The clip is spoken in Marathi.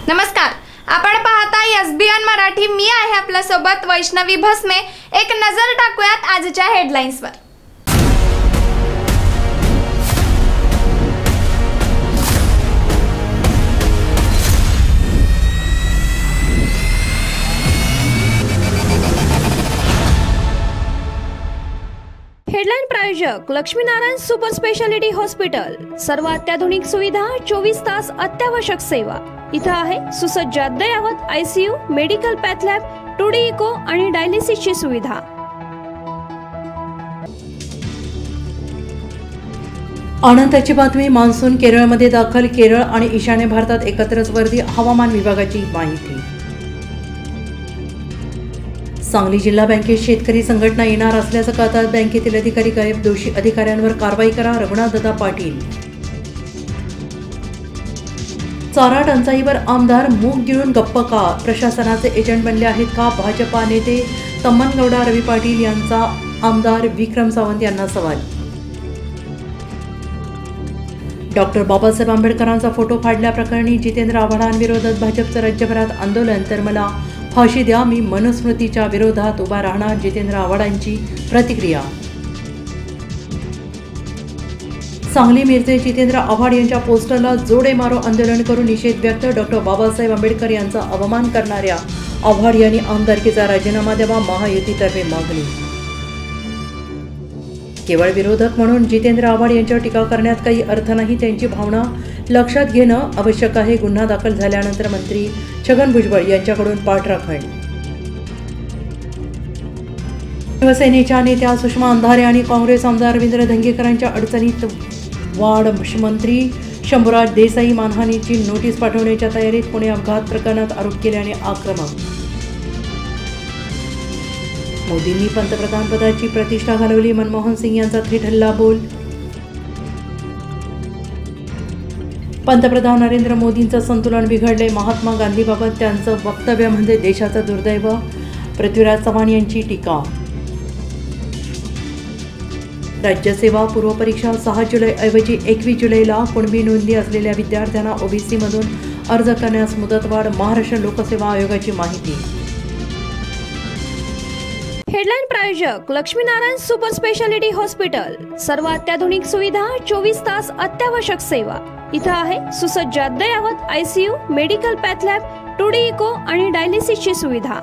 नमस्कार, आपण पाहता SBN मराठी। मी आहे आपल्या सोबत वैष्णवी भस्मे। एक नजर टाकूयात आजच्या हेडलाईन्सवर। हेडलाइन प्रायोजक लक्ष्मीनारायण सुपर स्पेशालिटी हॉस्पिटल। सर्व अत्याधुनिक सुविधा, 24 तास अत्यावश्यक सेवा। इथं आहे सुसज्ज अद्ययावत ICU, medical path lab, 2D echo आणि डायलिसिसची सुविधा। आनंदाची बातमी, मान्सून केरळमध्ये दाखल। केरळ आणि ईशान्य भारतात एकत्रच वर्दी, हवामान विभागाची माहिती। सांगली जिल्हा बँकेत शेतकरी संघटना येणार असल्याचं कळतात। बँकेतील अधिकारी गायब, दोषी अधिकाऱ्यांवर कारवाई करा, रघुनाथदादा पाटील। चारा टंचाईवर आमदार मूग गिळून गप्प का? प्रशासनाचे एजंट बनले आहेत का? भाजपा नेते तम्मनगौडा रवी पाटील यांचा आमदार विक्रम सावंत यांना सवाल। डॉक्टर बाबासाहेब आंबेडकरांचा फोटो फाडल्याप्रकरणी जितेंद्र आव्हाडांविरोधात भाजपचं राज्यभरात आंदोलन। तर मला फाशी द्या, मी मनुस्मृतीच्या विरोधात उभा राहणार, जितेंद्र आव्हाडांची प्रतिक्रिया। सांगली मिरजे जितेंद्र आव्हाड यांच्या पोस्टरला जोडे मारो आंदोलन करून निषेध व्यक्त। डॉक्टर बाबासाहेब आंबेडकर यांचा अवमान करणाऱ्या आव्हाड यांनी आमदारकीचा राजीनामा द्यावा, महायुतीतर्फे मागणी। केवळ विरोधक म्हणून जितेंद्र आव्हाड यांच्यावर टीका करण्यात काही अर्थ नाही, त्यांची भावना लक्षात घेणं आवश्यक आहे। गुन्हा दाखल झाल्यानंतर मंत्री छगन भुजबळ यांच्याकडून पाठराखण। शिवसेनेच्या नेत्या सुषमा अंधारे आणि काँग्रेस आमदार रवींद्र धंगेकरांच्या अडचणीत वाढ। मंत्री शंभूराज देसाई मानहानीची नोटीस पाठवण्याच्या तयारीत। पुणे अपघात प्रकरणात आरोप केल्याने आक्रमक। मोदींनी पंतप्रधानपदाची प्रतिष्ठा घालवली, मनमोहन सिंग यांचा थेट हल्लाबोल। पंतप्रधान नरेंद्र मोदींचं संतुलन बिघडले, महात्मा गांधीबाबत त्यांचं वक्तव्य म्हणजे देशाचं दुर्दैव, पृथ्वीराज चव्हाण यांची टीका। राज्यसेवा पूर्व परीक्षा 6 जुलै ऐवजी 21 जुलैला। कुणबी नोंदणी असलेल्या विद्यार्थ्यांना OBC मधून अर्ज करण्यास मुदतवाढ, महाराष्ट्र लोकसेवा आयोगाची माहिती। हेडलाइन प्रायोजक लक्ष्मीनारायण सुपर स्पेशालिटी हॉस्पिटल। सर्व अत्याधुनिक सुविधा, 24 तास अत्यावश्यक सेवा। इथं आहे सुसज्ज अद्ययावत ICU, medical path lab, 2D echo आणि डायलिसिसची सुविधा।